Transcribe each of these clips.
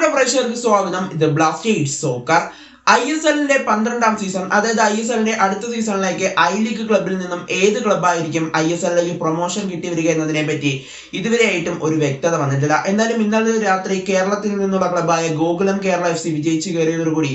പ്രിയപ്പെട്ട പ്രേക്ഷകർക്ക് സ്വാഗതം. ഇത് ബ്ലാസ്റ്റേഴ്സ് സോക്കർ. ISL-ന്റെ 12ാം സീസൺ, അതായത് ISL-ന്റെ അടുത്ത സീസണിലേക്ക് ഐ ലീഗ് ക്ലബിൽ നിന്നും ഏത് ക്ലബ്ബായിരിക്കും ISL-ലേക്ക് പ്രൊമോഷൻ കിട്ടി വരിക എന്നതിനെ പറ്റി ഇതുവരെയായിട്ടും ഒരു വ്യക്തത വന്നിട്ടില്ല. എന്നാലും ഇന്നലെ രാത്രി കേരളത്തിൽ നിന്നുള്ള ക്ലബ്ബായ ഗോകുലം കേരള FC വിജയിച്ചു കയറിയതോടുകൂടി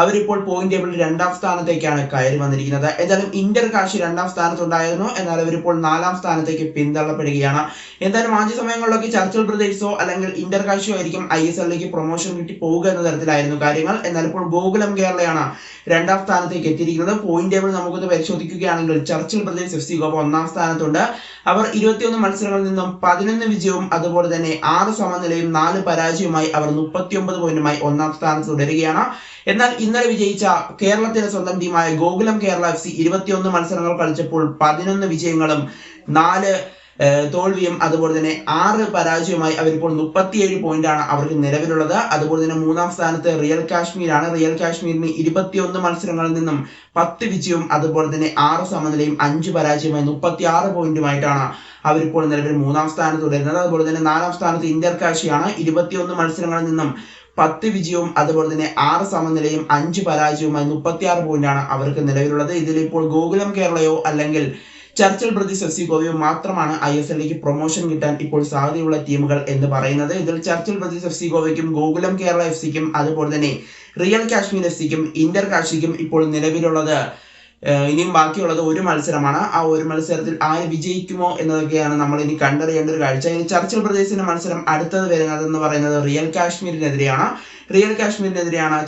അവരിപ്പോൾ പോയിന്റ് ടേബിളിൽ 2ാം സ്ഥാനത്തേക്കാണ് കയറി വന്നിരിക്കുന്നത്. എന്തായാലും ഇന്റർ കാശി 2ാം സ്ഥാനത്തുണ്ടായിരുന്നു, എന്നാൽ അവരിപ്പോൾ 4ാം സ്ഥാനത്തേക്ക് പിന്തള്ളപ്പെടുകയാണ്. എന്തായാലും ആദ്യ സമയങ്ങളിലൊക്കെ ചർച്ചിൽ ബ്രദേഴ്സോ അല്ലെങ്കിൽ ഇന്റർ കാശിയോ ആയിരിക്കും ISL-ലേക്ക് പ്രൊമോഷൻ കിട്ടി പോവുക എന്ന തരത്തിലായിരുന്നു കാര്യങ്ങൾ. എന്നാൽ ഇപ്പോൾ ഗോകുലം കേരളയാണ് 2ാം സ്ഥാനത്തേക്ക് എത്തിയിരിക്കുന്നത്. പോയിന്റ് ടേബിൾ നമുക്കൊന്ന് പരിശോധിക്കുകയാണെങ്കിൽ ചർച്ചിൽ ബ്രദേഴ്സ് FC ഗോവ 1ാം സ്ഥാനത്തുണ്ട്. അവർ 21 മത്സരങ്ങളിൽ നിന്നും 11 വിജയവും അതുപോലെ തന്നെ 6 സമനിലയും 4 പരാജയവുമായി അവർ 39 പോയിന്റുമായി 1ാം സ്ഥാനത്ത് തുടരുകയാണ്. എന്നാൽ ഇന്നലെ വിജയിച്ച കേരളത്തിലെ സ്വന്തം ടീമായ ഗോകുലം കേരള FC 21 മത്സരങ്ങൾ കളിച്ചപ്പോൾ 11 വിജയങ്ങളും 4 തോൽവിയും അതുപോലെ തന്നെ 6 പരാജയവുമായി അവരിപ്പോൾ 37 പോയിന്റാണ് അവർക്ക് നിലവിലുള്ളത്. അതുപോലെ തന്നെ 3ാം സ്ഥാനത്ത് റിയൽ കാശ്മീരാണ്. റിയൽ കാശ്മീരിന് 21 മത്സരങ്ങളിൽ നിന്നും 10 വിജയവും അതുപോലെ തന്നെ 6 സമനിലയും 5 പരാജയവുമായി 36 പോയിന്റുമായിട്ടാണ് അവരിപ്പോൾ നിലവിൽ 3ാം സ്ഥാനത്ത് തുടരുന്നത്. അതുപോലെ തന്നെ 4ാം സ്ഥാനത്ത് ഇന്റർ കാശിയാണ്. 21 മത്സരങ്ങളിൽ നിന്നും 10 വിജയവും അതുപോലെ തന്നെ 6 സമനിലയും 5 പരാജയവുമായി 36 പോയിന്റാണ് അവർക്ക് നിലവിലുള്ളത്. ഇതിലിപ്പോൾ ഗോകുലം കേരളയോ അല്ലെങ്കിൽ ചർച്ചിൽ ബ്രദേഴ്സ് FC ഗോവയോ മാത്രമാണ് ISL-ലേക്ക് പ്രൊമോഷൻ കിട്ടാൻ ഇപ്പോൾ സാധ്യതയുള്ള ടീമുകൾ എന്ന് പറയുന്നത്. ഇതിൽ ചർച്ചിൽ ബ്രദേഴ്സ് FC ഗോവയ്ക്കും ഗോകുലം കേരള FC-ക്കും അതുപോലെ തന്നെ റിയൽ കാശ്മീർ FC-ക്കും ഇന്റർ കാശിക്കും ഇപ്പോൾ നിലവിലുള്ളത് ഇനിയും ബാക്കിയുള്ളത് ഒരു മത്സരമാണ്. ആ ഒരു മത്സരത്തിൽ ആര് വിജയിക്കുമോ എന്നതൊക്കെയാണ് നമ്മൾ ഇനി കണ്ടറിയേണ്ട ഒരു കാഴ്ച. ഇനി ചർച്ചിൽ ബ്രദേഴ്സിന്റെ മത്സരം അടുത്തത് വരുന്നത് എന്ന് പറയുന്നത് റിയൽ കാശ്മീരിനെതിരെയാണ്.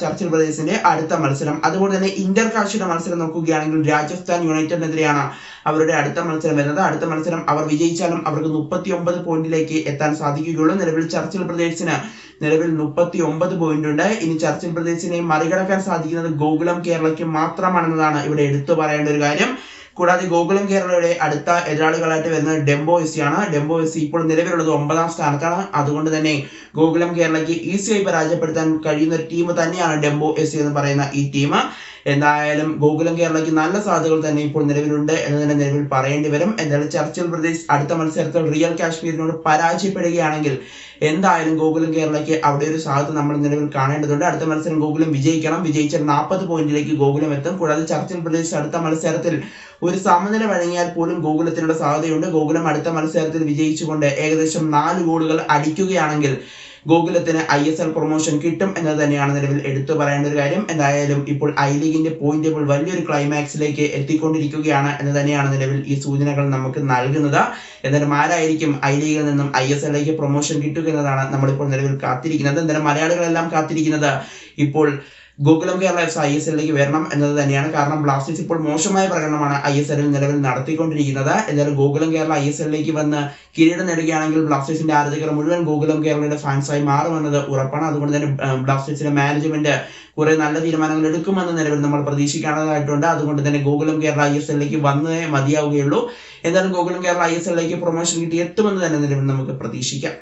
ചർച്ചിൽ ബ്രദേഴ്സിന്റെ അടുത്ത മത്സരം. അതുപോലെ തന്നെ ഇന്റർ കാശിയുടെ മത്സരം നോക്കുകയാണെങ്കിൽ രാജസ്ഥാൻ യുണൈറ്റഡിനെതിരെയാണ് അവരുടെ അടുത്ത മത്സരം വരുന്നത്. അടുത്ത മത്സരം അവർ വിജയിച്ചാലും അവർക്ക് 39 പോയിന്റിലേക്ക് എത്താൻ സാധിക്കുകയുള്ളൂ. നിലവിൽ ചർച്ചിൽ ബ്രദേഴ്സിന് 39 പോയിന്റ് ഉണ്ട്. ഇനി ചർച്ചിൽ ബ്രദേഴ്സിനെ മറികടക്കാൻ സാധിക്കുന്നത് ഗോകുലം കേരളയ്ക്ക് മാത്രമാണെന്നതാണ് ഇവിടെ എടുത്തു പറയേണ്ട ഒരു കാര്യം. കൂടാതെ ഗോകുലം കേരളയുടെ അടുത്ത എതിരാളികളായിട്ട് വരുന്നത് ഡെംബോ FC ആണ്. ഡെംബോ FC ഇപ്പോൾ നിലവിലുള്ളത് 9ാം സ്ഥാനത്താണ്. അതുകൊണ്ട് തന്നെ ഗോകുലം കേരളയ്ക്ക് ഈസിയായി പരാജയപ്പെടുത്താൻ കഴിയുന്ന ഒരു ടീം തന്നെയാണ് ഡെംബോ FC എന്ന് പറയുന്ന ഈ ടീം. എന്തായാലും ഗോകുലം കേരളയ്ക്ക് നല്ല സാധ്യതകൾ തന്നെ ഇപ്പോൾ നിലവിലുണ്ട് എന്ന് തന്നെ നിലവിൽ പറയേണ്ടി വരും. എന്തായാലും ചർച്ചിൽ ബ്രദേഴ്സ് അടുത്ത മത്സരത്തിൽ റിയൽ കാശ്മീരിനോട് പരാജയപ്പെടുകയാണെങ്കിൽ എന്തായാലും ഗോകുലം കേരളയ്ക്ക് അവിടെ ഒരു സാധ്യത നമ്മൾ നിലവിൽ കാണേണ്ടതുണ്ട്. അടുത്ത മത്സരം ഗോകുലം വിജയിക്കണം. വിജയിച്ചാൽ 40 പോയിന്റിലേക്ക് ഗോകുലം എത്തും. കൂടാതെ ചർച്ചിൽ ബ്രദേഴ്സ് അടുത്ത മത്സരത്തിൽ ഒരു സമനില വഴങ്ങിയാൽ പോലും ഗോകുലത്തിനുള്ള സാധ്യതയുണ്ട്. ഗോകുലം അടുത്ത മത്സരത്തിൽ വിജയിച്ചുകൊണ്ട് ഏകദേശം 4 ഗോളുകൾ അടിക്കുകയാണെങ്കിൽ ഗോകുലത്തിന് ISL പ്രൊമോഷൻ കിട്ടും എന്നത് തന്നെയാണ് നിലവിൽ എടുത്തു പറയേണ്ട ഒരു കാര്യം. എന്തായാലും ഇപ്പോൾ ഐ ലീഗിന്റെ പോയിന്റ് ടേബിൾ വലിയൊരു ക്ലൈമാക്സിലേക്ക് എത്തിക്കൊണ്ടിരിക്കുകയാണ് എന്ന് തന്നെയാണ് നിലവിൽ ഈ സൂചനകൾ നമുക്ക് നൽകുന്നത്. എന്തായാലും ആരായിരിക്കും ഐ ലീഗിൽ നിന്നും ISL-ലേക്ക് പ്രൊമോഷൻ കിട്ടുക എന്നതാണ് നമ്മളിപ്പോൾ നിലവിൽ കാത്തിരിക്കുന്നത്. എന്തായാലും മലയാളികളെല്ലാം കാത്തിരിക്കുന്നത് ഇപ്പോൾ ഗോകുലം കേരള FC ISL-ലേക്ക് വരണം എന്നത് തന്നെയാണ്. കാരണം ബ്ലാസ്റ്റേഴ്സ് ഇപ്പോൾ മോശമായ പ്രകടനമാണ് ISL-ൽ നിലവിൽ നടത്തിക്കൊണ്ടിരിക്കുന്നത്. എന്തായാലും ഗോകുലം കേരള ISL-ലേക്ക് വന്ന് കിരീടം നേടുകയാണെങ്കിൽ ബ്ലാസ്റ്റേഴ്സിന്റെ ആരാധകർ മുഴുവൻ ഗോകുലം കേരളയുടെ ഫാൻസായി മാറുമെന്നത് ഉറപ്പാണ്. അതുകൊണ്ട് തന്നെ ബ്ലാസ്റ്റേഴ്സിന്റെ മാനേജ്മെന്റ് കുറെ നല്ല തീരുമാനങ്ങൾ എടുക്കുമെന്ന് നിലവിൽ നമ്മൾ പ്രതീക്ഷിക്കേണ്ടതായിട്ടുണ്ട്. അതുകൊണ്ട് തന്നെ ഗോകുലം കേരള ISL-ലേക്ക് വന്നേ മതിയാവുകയുള്ളൂ. എന്തായാലും ഗോകുലം കേരള ISL-ലേക്ക് പ്രൊമോഷൻ കിട്ടി എത്തുമെന്ന് തന്നെ നിലവിൽ നമുക്ക് പ്രതീക്ഷിക്കാം.